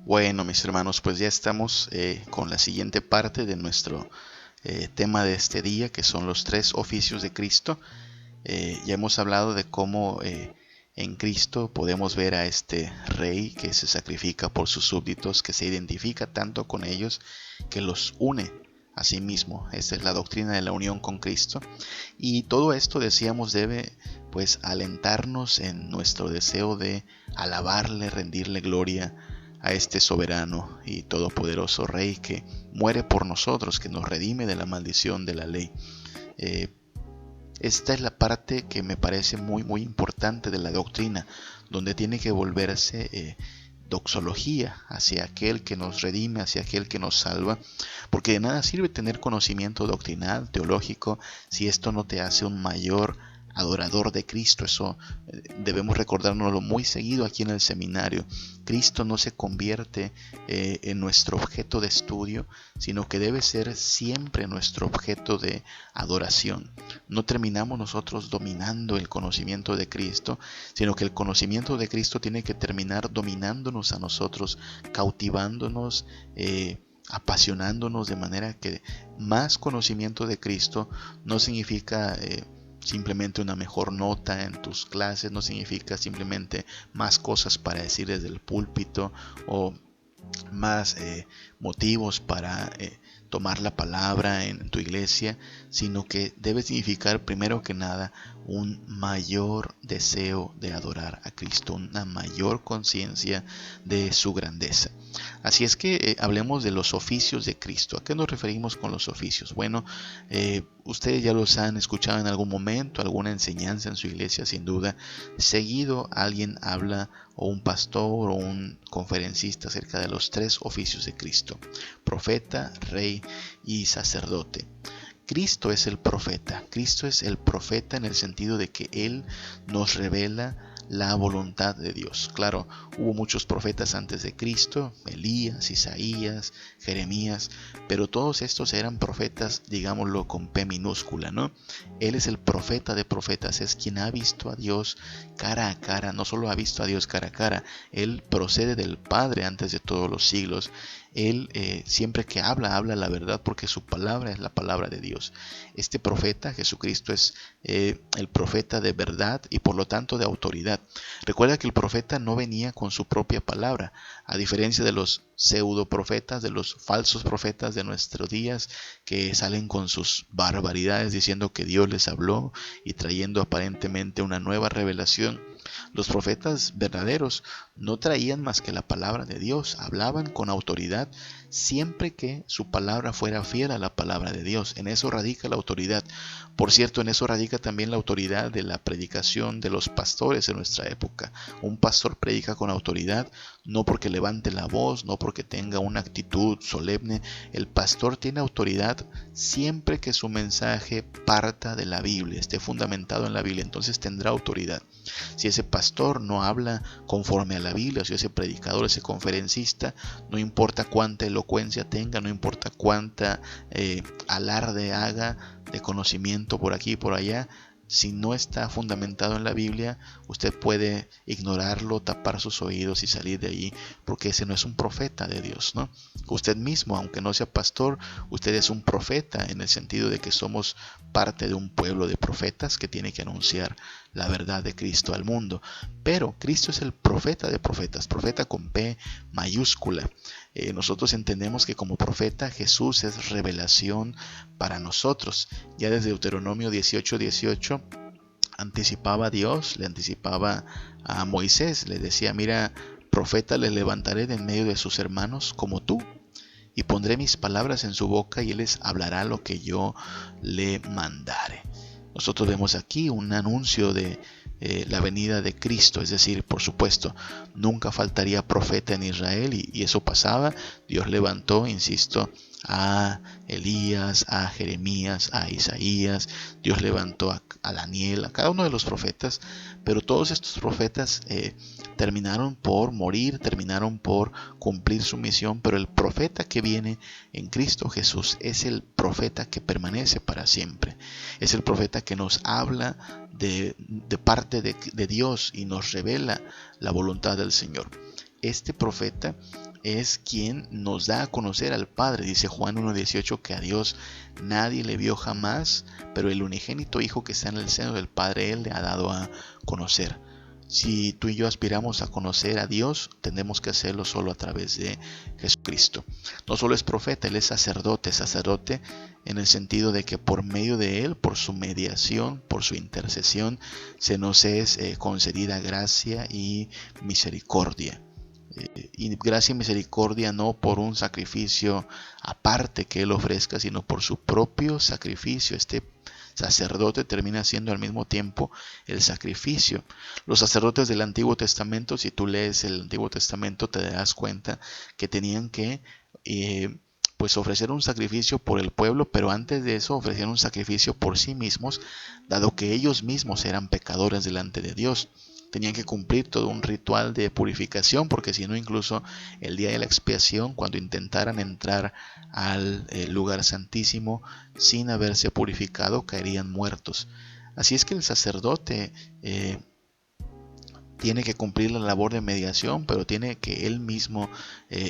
Bueno, mis hermanos, pues ya estamos con la siguiente parte de nuestro tema de este día, que son los tres oficios de Cristo. Ya hemos hablado de cómo en Cristo podemos ver a este rey que se sacrifica por sus súbditos, que se identifica tanto con ellos, que los une a sí mismo. Esta es la doctrina de la unión con Cristo. Y todo esto, decíamos, debe pues alentarnos en nuestro deseo de alabarle, rendirle gloria a este soberano y todopoderoso Rey que muere por nosotros, que nos redime de la maldición de la ley. Eh, Esta es la parte que me parece muy importante de la doctrina, donde tiene que volverse doxología hacia aquel que nos redime, hacia aquel que nos salva, porque de nada sirve tener conocimiento doctrinal, teológico, si esto no te hace un mayor adorador de Cristo. Eso debemos recordárnoslo muy seguido aquí en el seminario. Cristo no se convierte en nuestro objeto de estudio, sino que debe ser siempre nuestro objeto de adoración. No terminamos nosotros dominando el conocimiento de Cristo, sino que el conocimiento de Cristo tiene que terminar dominándonos a nosotros, cautivándonos, apasionándonos, de manera que más conocimiento de Cristo no significa simplemente una mejor nota en tus clases, no significa simplemente más cosas para decir desde el púlpito o más motivos para tomar la palabra en tu iglesia, sino que debe significar primero que nada un mayor deseo de adorar a Cristo, una mayor conciencia de su grandeza. Así es que hablemos de los oficios de Cristo. ¿A qué nos referimos con los oficios? Bueno, ustedes ya los han escuchado en algún momento, alguna enseñanza en su iglesia, sin duda. Seguido alguien habla, o un pastor o un conferencista, acerca de los tres oficios de Cristo: profeta, rey y sacerdote. Cristo es el profeta. Cristo es el profeta en el sentido de que Él nos revela la voluntad de Dios. Claro, hubo muchos profetas antes de Cristo: Elías, Isaías, Jeremías, pero todos estos eran profetas, digámoslo con P minúscula, ¿no? Él es el profeta de profetas, es quien ha visto a Dios cara a cara. No solo ha visto a Dios cara a cara, Él procede del Padre antes de todos los siglos. Él siempre que habla la verdad, porque su palabra es la palabra de Dios. Este profeta, Jesucristo, es el profeta de verdad y por lo tanto de autoridad. Recuerda que el profeta no venía con su propia palabra, a diferencia de los pseudo profetas, de los falsos profetas de nuestros días, que salen con sus barbaridades diciendo que Dios les habló y trayendo aparentemente una nueva revelación. Los profetas verdaderos no traían más que la palabra de Dios, hablaban con autoridad siempre que su palabra fuera fiel a la palabra de Dios. En eso radica la autoridad. Por cierto, en eso radica también la autoridad de la predicación de los pastores en nuestra época. Un pastor predica con autoridad, no porque levante la voz, no porque tenga una actitud solemne. El pastor tiene autoridad siempre que su mensaje parta de la Biblia, esté fundamentado en la Biblia, entonces tendrá autoridad. Si ese pastor no habla conforme a la Biblia, si ese predicador, ese conferencista, no importa cuánta elocuencia tenga, no importa cuánta alarde haga de conocimiento por aquí y por allá, si no está fundamentado en la Biblia, usted puede ignorarlo, tapar sus oídos y salir de allí, porque ese no es un profeta de Dios, ¿no? Usted mismo, aunque no sea pastor, usted es un profeta, en el sentido de que somos parte de un pueblo de profetas que tiene que anunciar la verdad de Cristo al mundo. Pero Cristo es el profeta de profetas, profeta con P mayúscula. Nosotros entendemos que como profeta Jesús es revelación para nosotros. Ya desde Deuteronomio 18:18 anticipaba a Dios, le anticipaba a Moisés, le decía: mira, profeta le levantaré de en medio de sus hermanos como tú, y pondré mis palabras en su boca, y él les hablará lo que yo le mandare. Nosotros vemos aquí un anuncio de la venida de Cristo, es decir, por supuesto, nunca faltaría profeta en Israel, y eso pasaba. Dios levantó, insisto, a Elías, a Jeremías, a Isaías. Dios levantó a Daniel, a cada uno de los profetas, pero todos estos profetas terminaron por morir, terminaron por cumplir su misión. Pero el profeta que viene en Cristo Jesús es el profeta que permanece para siempre. Es el profeta que nos habla de parte de Dios y nos revela la voluntad del Señor. Este profeta es quien nos da a conocer al Padre. Dice Juan 1:18 que a Dios nadie le vio jamás, pero el unigénito Hijo que está en el seno del Padre, Él le ha dado a conocer. Si tú y yo aspiramos a conocer a Dios, tenemos que hacerlo solo a través de Jesucristo. No solo es profeta, Él es sacerdote en el sentido de que por medio de Él, por su mediación, por su intercesión, se nos es concedida gracia y misericordia. Y gracia y misericordia no por un sacrificio aparte que Él ofrezca, sino por su propio sacrificio. Este sacerdote termina siendo al mismo tiempo el sacrificio. Los sacerdotes del Antiguo Testamento, si tú lees el Antiguo Testamento, te darás cuenta que tenían que pues ofrecer un sacrificio por el pueblo, pero antes de eso ofrecían un sacrificio por sí mismos, dado que ellos mismos eran pecadores delante de Dios. Tenían que cumplir todo un ritual de purificación, porque si no, incluso el día de la expiación, cuando intentaran entrar al lugar santísimo sin haberse purificado, caerían muertos. Así es que el sacerdote tiene que cumplir la labor de mediación, pero tiene que él mismo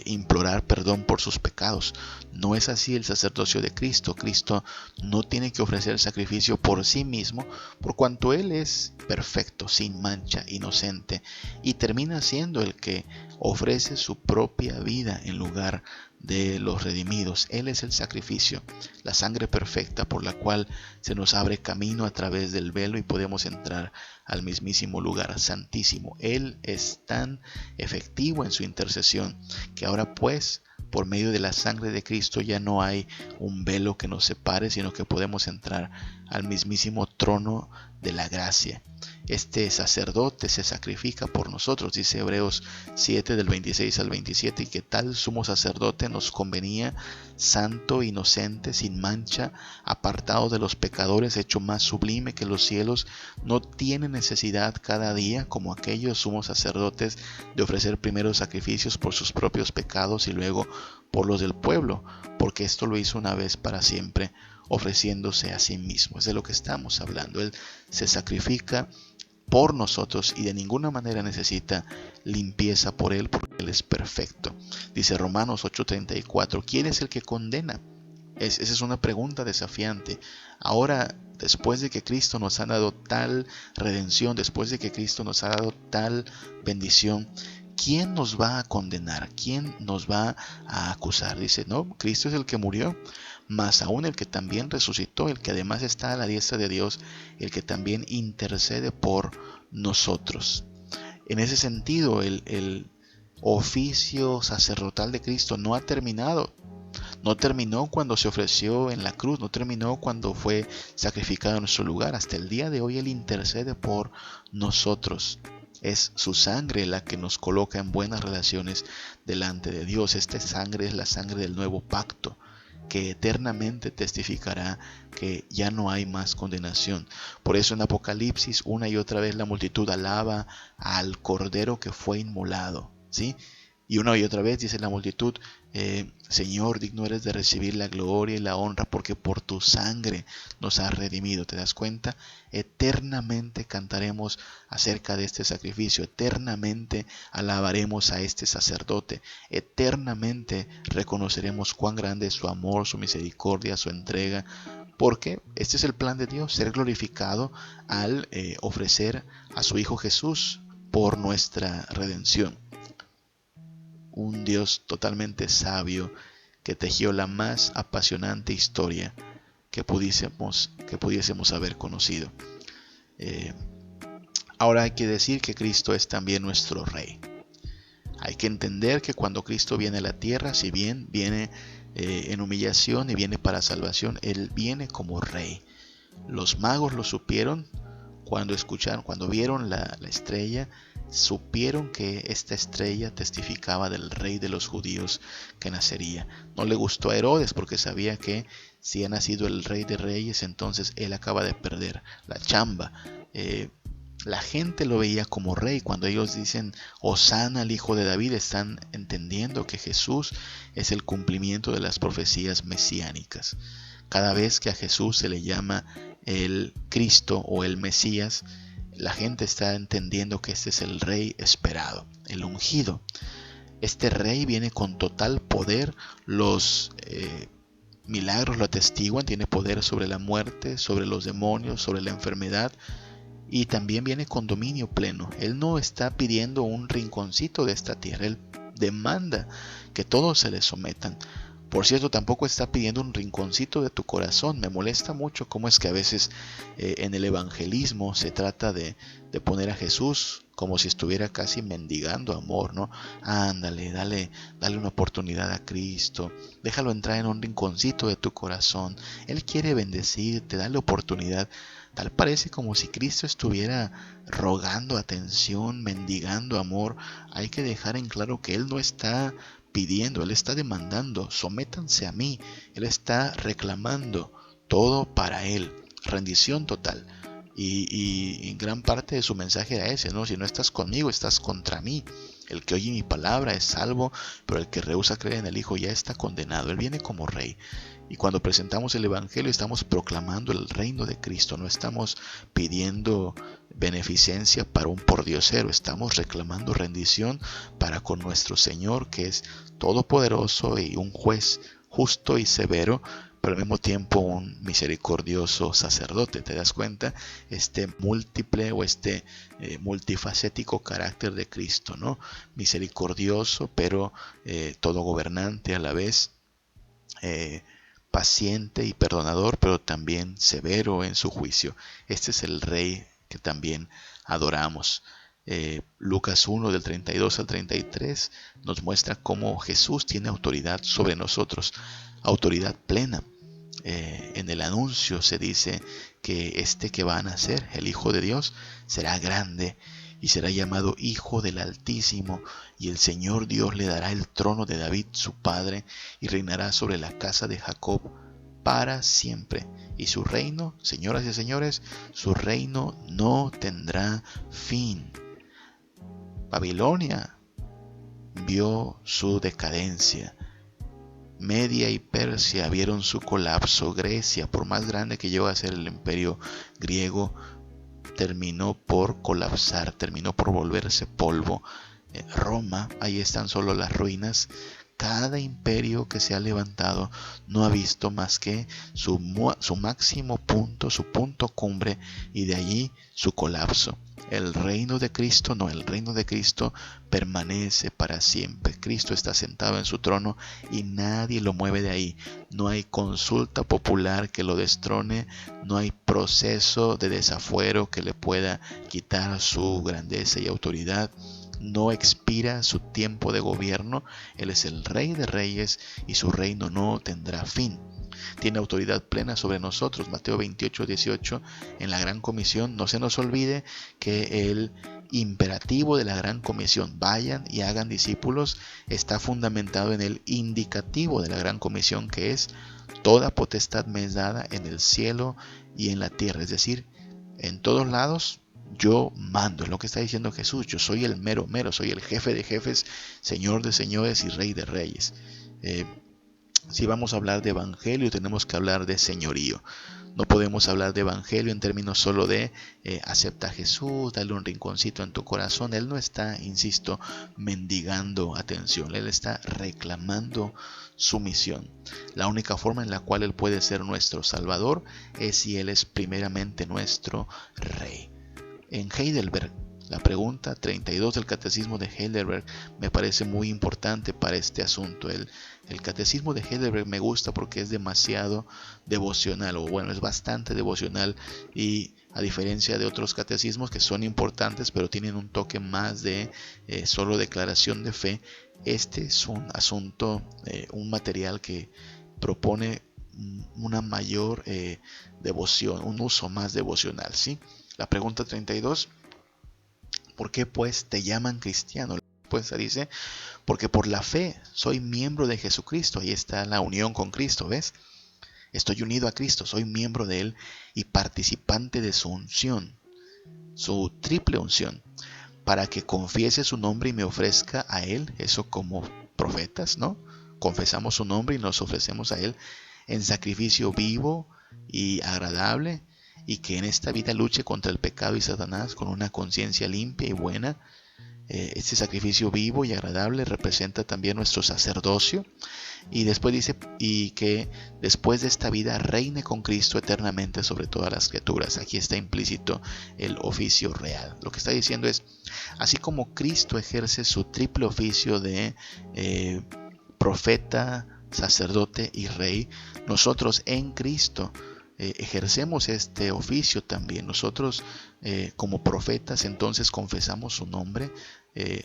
implorar perdón por sus pecados. No es así el sacerdocio de Cristo. Cristo no tiene que ofrecer sacrificio por sí mismo, por cuanto Él es perfecto, sin mancha, inocente, y termina siendo el que ofrece su propia vida en lugar de los redimidos. Él es el sacrificio, la sangre perfecta por la cual se nos abre camino a través del velo y podemos entrar al mismísimo lugar santísimo. Él es tan efectivo en su intercesión que ahora pues por medio de la sangre de Cristo ya no hay un velo que nos separe, sino que podemos entrar al mismísimo trono de la gracia. Este sacerdote se sacrifica por nosotros, dice Hebreos 7 del 26 al 27, y que tal sumo sacerdote nos convenía, santo, inocente, sin mancha, apartado de los pecadores, hecho más sublime que los cielos. No tiene necesidad cada día, como aquellos sumos sacerdotes, de ofrecer primero sacrificios por sus propios pecados y luego por los del pueblo, porque esto lo hizo una vez para siempre, ofreciéndose a sí mismo. Es de lo que estamos hablando. Él se sacrifica por nosotros y de ninguna manera necesita limpieza por Él, porque Él es perfecto. Dice Romanos 8:34, ¿quién es el que condena? Esa es una pregunta desafiante. Ahora, después de que Cristo nos ha dado tal redención, después de que Cristo nos ha dado tal bendición, ¿quién nos va a condenar? ¿Quién nos va a acusar? Dice, no, Cristo es el que murió, más aún el que también resucitó, el que además está a la diestra de Dios, el que también intercede por nosotros. En ese sentido, el oficio sacerdotal de Cristo no ha terminado. No terminó cuando se ofreció en la cruz, no terminó cuando fue sacrificado en nuestro lugar. Hasta el día de hoy Él intercede por nosotros. Es su sangre la que nos coloca en buenas relaciones delante de Dios. Esta sangre es la sangre del nuevo pacto, que eternamente testificará que ya no hay más condenación. Por eso en Apocalipsis una y otra vez la multitud alaba al Cordero que fue inmolado, ¿sí? Y una y otra vez dice la multitud, Señor, digno eres de recibir la gloria y la honra, porque por tu sangre nos has redimido. ¿Te das cuenta? Eternamente cantaremos acerca de este sacrificio, eternamente alabaremos a este sacerdote, eternamente reconoceremos cuán grande es su amor, su misericordia, su entrega, porque este es el plan de Dios, ser glorificado al ofrecer a su Hijo Jesús por nuestra redención. Un Dios totalmente sabio que tejió la más apasionante historia que pudiésemos haber conocido. Ahora hay que decir que Cristo es también nuestro Rey. Hay que entender que cuando Cristo viene a la tierra, si bien viene en humillación y viene para salvación, Él viene como Rey. Los magos lo supieron cuando vieron la estrella, supieron que esta estrella testificaba del Rey de los judíos que nacería. No le gustó a Herodes porque sabía que si ha nacido el Rey de Reyes, entonces él acaba de perder la chamba. La gente lo veía como rey. Cuando ellos dicen Hosana al Hijo de David, están entendiendo que Jesús es el cumplimiento de las profecías mesiánicas. Cada vez que a Jesús se le llama el Cristo o el Mesías, la gente está entendiendo que este es el Rey esperado, el ungido. Este rey viene con total poder, los milagros lo atestiguan, tiene poder sobre la muerte, sobre los demonios, sobre la enfermedad, y también viene con dominio pleno. Él no está pidiendo un rinconcito de esta tierra, Él demanda que todos se le sometan. Por cierto, tampoco está pidiendo un rinconcito de tu corazón. Me molesta mucho cómo es que a veces en el evangelismo se trata de poner a Jesús como si estuviera casi mendigando amor, ¿no? Ándale, dale una oportunidad a Cristo, déjalo entrar en un rinconcito de tu corazón. Él quiere bendecirte, dale oportunidad. Tal parece como si Cristo estuviera rogando atención, mendigando amor. Hay que dejar en claro que Él no está pidiendo, Él está demandando, sométanse a mí. Él está reclamando todo para Él, rendición total. Y en gran parte de su mensaje era ese, ¿no? Si no estás conmigo, estás contra mí. El que oye mi palabra es salvo, pero el que rehúsa creer en el Hijo ya está condenado. Él viene como rey. Y cuando presentamos el Evangelio estamos proclamando el reino de Cristo, no estamos pidiendo beneficencia para un pordiosero, estamos reclamando rendición para con nuestro Señor, que es todopoderoso y un juez justo y severo, pero al mismo tiempo un misericordioso sacerdote. ¿Te das cuenta? Este múltiple o este multifacético carácter de Cristo, ¿no? Misericordioso, pero todo gobernante a la vez. Paciente y perdonador, pero también severo en su juicio. Este es el Rey que también adoramos. Lucas 1 del 32 al 33 nos muestra cómo Jesús tiene autoridad sobre nosotros, autoridad plena. En el anuncio se dice que este que va a nacer, el Hijo de Dios, será grande y será llamado Hijo del Altísimo, y el Señor Dios le dará el trono de David su padre, y reinará sobre la casa de Jacob para siempre. Y su reino, señoras y señores, su reino no tendrá fin. Babilonia vio su decadencia. Media y Persia vieron su colapso. Grecia, por más grande que llegó a ser el imperio griego, terminó por colapsar, terminó por volverse polvo. Roma, ahí están solo las ruinas. Cada imperio que se ha levantado no ha visto más que su máximo punto, su punto cumbre, y de allí su colapso. El reino de Cristo no, el reino de Cristo permanece para siempre. Cristo está sentado en su trono y nadie lo mueve de ahí. No hay consulta popular que lo destrone, no hay proceso de desafuero que le pueda quitar su grandeza y autoridad. No expira su tiempo de gobierno. Él es el Rey de Reyes y su reino no tendrá fin. Tiene autoridad plena sobre nosotros. Mateo 28:18, en la Gran Comisión. No se nos olvide que el imperativo de la Gran Comisión, vayan y hagan discípulos, está fundamentado en el indicativo de la Gran Comisión, que es: toda potestad me es dada en el cielo y en la tierra. Es decir, en todos lados yo mando. Es lo que está diciendo Jesús. Yo soy el mero mero, soy el jefe de jefes, Señor de señores y Rey de reyes. Si vamos a hablar de evangelio, tenemos que hablar de señorío. No podemos hablar de evangelio en términos solo de acepta a Jesús, dale un rinconcito en tu corazón. Él no está, insisto, mendigando atención. Él está reclamando su misión. La única forma en la cual Él puede ser nuestro Salvador es si Él es primeramente nuestro Rey. En Heidelberg, la pregunta 32 del Catecismo de Heidelberg me parece muy importante para este asunto. El Catecismo de Heidelberg me gusta porque es demasiado devocional, o bueno, es bastante devocional, y a diferencia de otros catecismos que son importantes pero tienen un toque más de solo declaración de fe, este es un asunto, un material que propone una mayor devoción, un uso más devocional, ¿sí? La pregunta 32, ¿por qué pues te llaman cristiano? La respuesta dice: porque por la fe soy miembro de Jesucristo. Ahí está la unión con Cristo, ¿ves? Estoy unido a Cristo, soy miembro de Él y participante de su unción, su triple unción, para que confiese su nombre y me ofrezca a Él. Eso como profetas, ¿no? Confesamos su nombre y nos ofrecemos a Él en sacrificio vivo y agradable, y que en esta vida luche contra el pecado y Satanás con una conciencia limpia y buena, Este sacrificio vivo y agradable representa también nuestro sacerdocio. Y después dice, y que después de esta vida reine con Cristo eternamente sobre todas las criaturas. Aquí está implícito el oficio real. Lo que está diciendo es, así como Cristo ejerce su triple oficio de profeta, sacerdote y rey, nosotros en Cristo ejercemos este oficio también. Nosotros como profetas entonces confesamos su nombre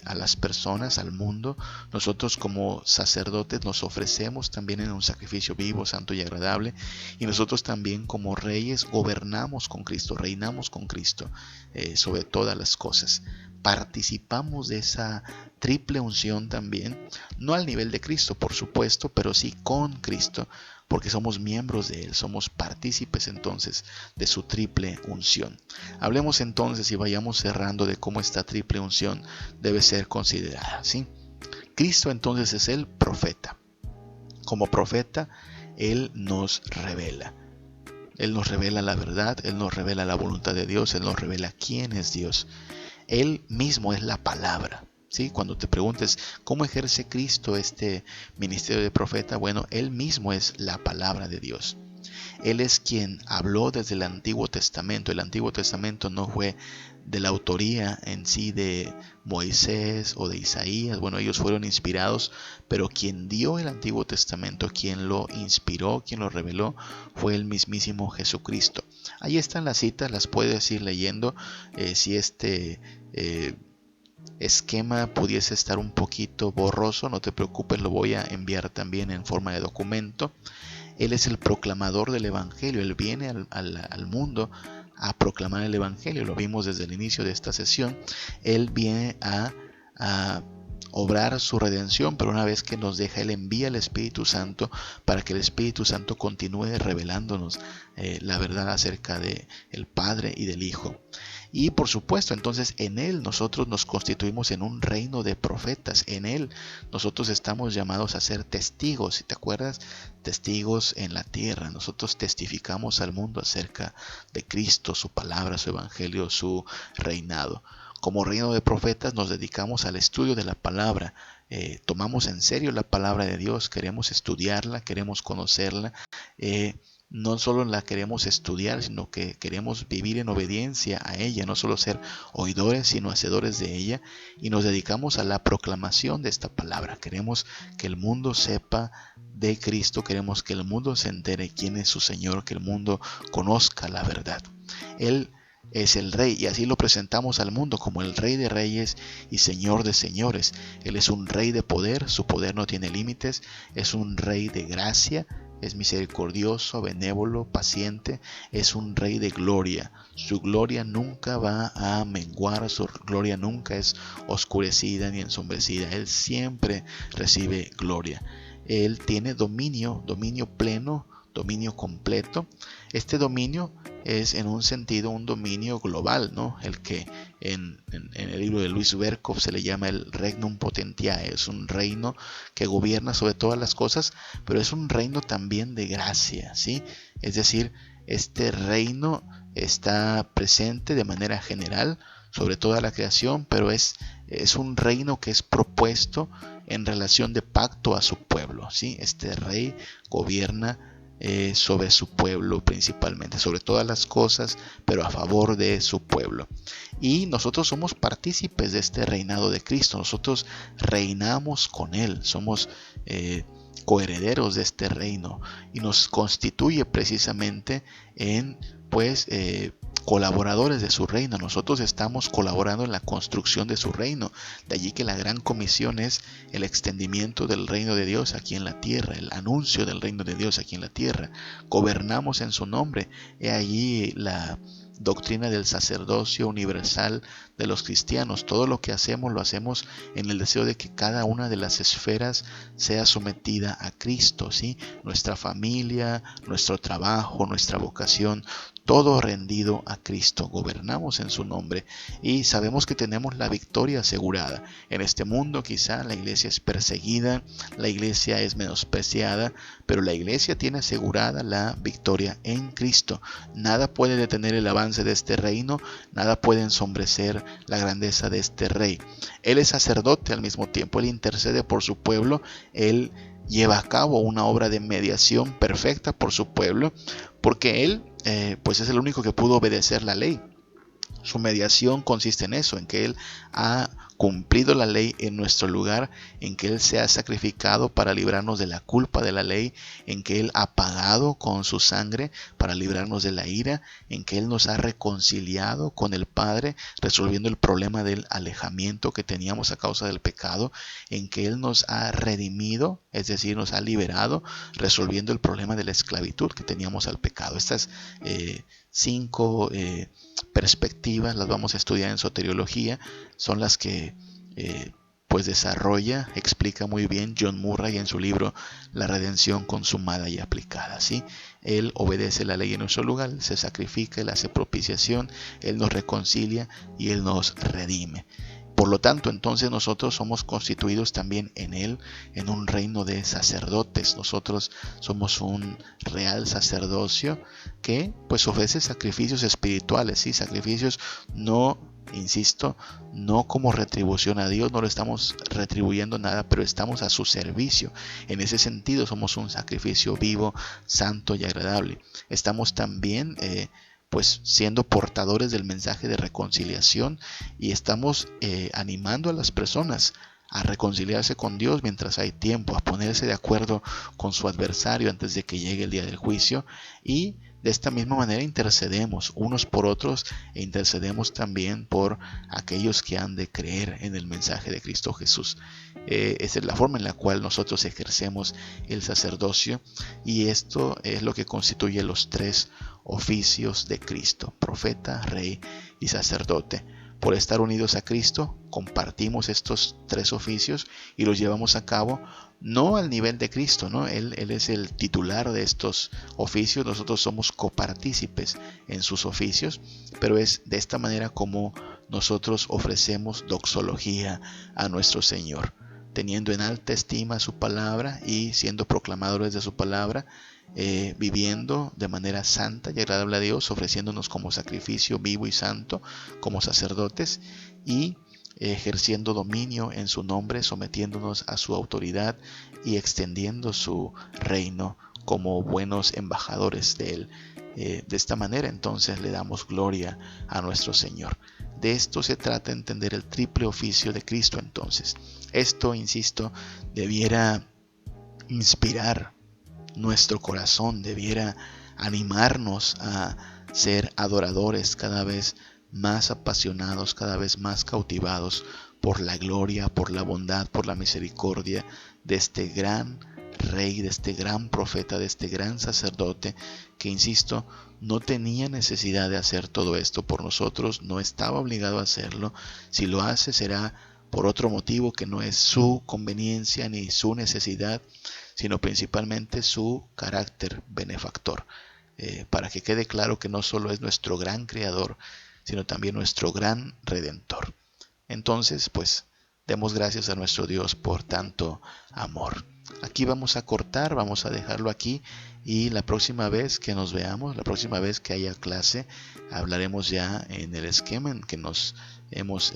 a las personas, al mundo. Nosotros como sacerdotes nos ofrecemos también en un sacrificio vivo, santo y agradable. Y nosotros también como reyes gobernamos con Cristo, reinamos con Cristo sobre todas las cosas. Participamos de esa triple unción también, no al nivel de Cristo por supuesto, pero sí con Cristo, porque somos miembros de Él, somos partícipes entonces de su triple unción. Hablemos entonces y vayamos cerrando de cómo esta triple unción debe ser considerada, ¿sí? Cristo entonces es el profeta. Como profeta, Él nos revela. Él nos revela la verdad, Él nos revela la voluntad de Dios, Él nos revela quién es Dios. Él mismo es la palabra. ¿Sí? Cuando te preguntes cómo ejerce Cristo este ministerio de profeta, bueno, Él mismo es la palabra de Dios. Él es quien habló desde el Antiguo Testamento. El Antiguo Testamento no fue de la autoría en sí de Moisés o de Isaías. Bueno, ellos fueron inspirados, pero quien dio el Antiguo Testamento, quien lo inspiró, quien lo reveló, fue el mismísimo Jesucristo. Ahí están las citas, las puedes ir leyendo. Si este esquema pudiese estar un poquito borroso, no te preocupes, lo voy a enviar también en forma de documento. Él es el proclamador del Evangelio. Él viene al mundo a proclamar el Evangelio. Lo vimos desde el inicio de esta sesión. Él viene a obrar su redención, pero una vez que nos deja, Él envía el Espíritu Santo para que el Espíritu Santo continúe revelándonos la verdad acerca de el Padre y del Hijo. Y por supuesto, entonces en Él nosotros nos constituimos en un reino de profetas. En Él nosotros estamos llamados a ser testigos, si te acuerdas, testigos en la tierra. Nosotros testificamos al mundo acerca de Cristo, su palabra, su evangelio, su reinado. Como reino de profetas nos dedicamos al estudio de la palabra. Tomamos en serio la palabra de Dios, queremos estudiarla, queremos conocerla. No solo la queremos estudiar, sino que queremos vivir en obediencia a ella, no solo ser oidores, sino hacedores de ella, y nos dedicamos a la proclamación de esta palabra. Queremos que el mundo sepa de Cristo, queremos que el mundo se entere quién es su Señor, que el mundo conozca la verdad. Él es el Rey y así lo presentamos al mundo como el Rey de Reyes y Señor de Señores. Él es un Rey de poder, su poder no tiene límites, es un Rey de gracia. Es misericordioso, benévolo, paciente, es un Rey de gloria. Su gloria nunca va a menguar, su gloria nunca es oscurecida ni ensombrecida. Él siempre recibe gloria. Él tiene dominio pleno, dominio completo. Este dominio es en un sentido un dominio global, ¿no? El que en el libro de Luis Berkhoff se le llama el Regnum Potentiae. Es un reino que gobierna sobre todas las cosas, pero es un reino también de gracia, ¿sí? Es decir, este reino está presente de manera general sobre toda la creación, pero es un reino que es propuesto en relación de pacto a su pueblo, ¿sí? Este rey gobierna sobre su pueblo principalmente, sobre todas las cosas, pero a favor de su pueblo. Y nosotros somos partícipes de este reinado de Cristo, nosotros reinamos con Él, somos coherederos de este reino y nos constituye precisamente en colaboradores de su reino. Nosotros estamos colaborando en la construcción de su reino. De allí que la gran comisión es el extendimiento del reino de Dios aquí en la tierra, el anuncio del reino de Dios aquí en la tierra. Gobernamos en su nombre. He allí la doctrina del sacerdocio universal de los cristianos. Todo lo que hacemos lo hacemos en el deseo de que cada una de las esferas sea sometida a Cristo, ¿sí? Nuestra familia, nuestro trabajo, nuestra vocación, todo rendido a Cristo. Gobernamos en su nombre y sabemos que tenemos la victoria asegurada. En este mundo quizá la iglesia es perseguida, la iglesia es menospreciada, pero la iglesia tiene asegurada la victoria en Cristo. Nada puede detener el avance alcance de este reino, nada puede ensombrecer la grandeza de este rey. Él es sacerdote al mismo tiempo, él intercede por su pueblo, él lleva a cabo una obra de mediación perfecta por su pueblo, porque él pues es el único que pudo obedecer la ley. Su mediación consiste en eso, en que Él ha cumplido la ley en nuestro lugar, en que Él se ha sacrificado para librarnos de la culpa de la ley, en que Él ha pagado con su sangre para librarnos de la ira, en que Él nos ha reconciliado con el Padre, resolviendo el problema del alejamiento que teníamos a causa del pecado, en que Él nos ha redimido, es decir, nos ha liberado, resolviendo el problema de la esclavitud que teníamos al pecado. Estas 5 perspectivas las vamos a estudiar en soteriología, son las que pues desarrolla, explica muy bien John Murray en su libro La redención consumada y aplicada, ¿sí? Él obedece la ley en nuestro lugar, Él se sacrifica, Él hace propiciación, Él nos reconcilia y Él nos redime. Por lo tanto, entonces nosotros somos constituidos también en Él, en un reino de sacerdotes. Nosotros somos un real sacerdocio que pues ofrece sacrificios espirituales, ¿sí? Sacrificios no, insisto, no como retribución a Dios, no le estamos retribuyendo nada, pero estamos a su servicio. En ese sentido somos un sacrificio vivo, santo y agradable. Estamos también pues siendo portadores del mensaje de reconciliación y estamos animando a las personas a reconciliarse con Dios mientras hay tiempo, a ponerse de acuerdo con su adversario antes de que llegue el día del juicio, y de esta misma manera intercedemos unos por otros e intercedemos también por aquellos que han de creer en el mensaje de Cristo Jesús. Esa es la forma en la cual nosotros ejercemos el sacerdocio, y esto es lo que constituye los 3 oficios de Cristo: profeta, rey y sacerdote. Por estar unidos a Cristo, compartimos estos 3 oficios y los llevamos a cabo no al nivel de Cristo, ¿no? Él es el titular de estos oficios, nosotros somos copartícipes en sus oficios, pero es de esta manera como nosotros ofrecemos doxología a nuestro Señor, teniendo en alta estima su palabra y siendo proclamadores de su palabra, viviendo de manera santa y agradable a Dios, ofreciéndonos como sacrificio vivo y santo, como sacerdotes, y ejerciendo dominio en su nombre, sometiéndonos a su autoridad y extendiendo su reino como buenos embajadores de Él. De esta manera entonces le damos gloria a nuestro Señor. De esto se trata, entender el triple oficio de Cristo. Entonces, esto, insisto, debiera inspirar nuestro corazón, debiera animarnos a ser adoradores cada vez más apasionados, cada vez más cautivados por la gloria, por la bondad, por la misericordia de este gran rey, de este gran profeta, de este gran sacerdote que, insisto, no tenía necesidad de hacer todo esto por nosotros, no estaba obligado a hacerlo. Si lo hace será por otro motivo que no es su conveniencia ni su necesidad, sino principalmente su carácter benefactor, para que quede claro que no solo es nuestro gran creador, sino también nuestro gran redentor. Entonces, pues, demos gracias a nuestro Dios por tanto amor. Aquí vamos a cortar, vamos a dejarlo aquí, y la próxima vez que nos veamos, la próxima vez que haya clase, hablaremos ya en el esquema en que nos hemos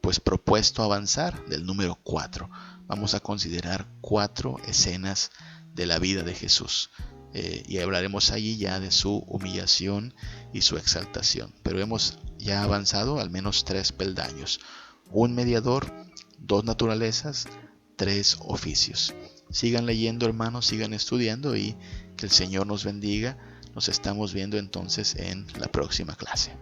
pues propuesto avanzar, del número 4. Vamos a considerar 4 escenas de la vida de Jesús, y hablaremos allí ya de su humillación y su exaltación. Pero hemos ya avanzado al menos 3 peldaños: un mediador, 2 naturalezas, 3 oficios. Sigan leyendo, hermanos, sigan estudiando, y que el Señor nos bendiga. Nos estamos viendo entonces en la próxima clase.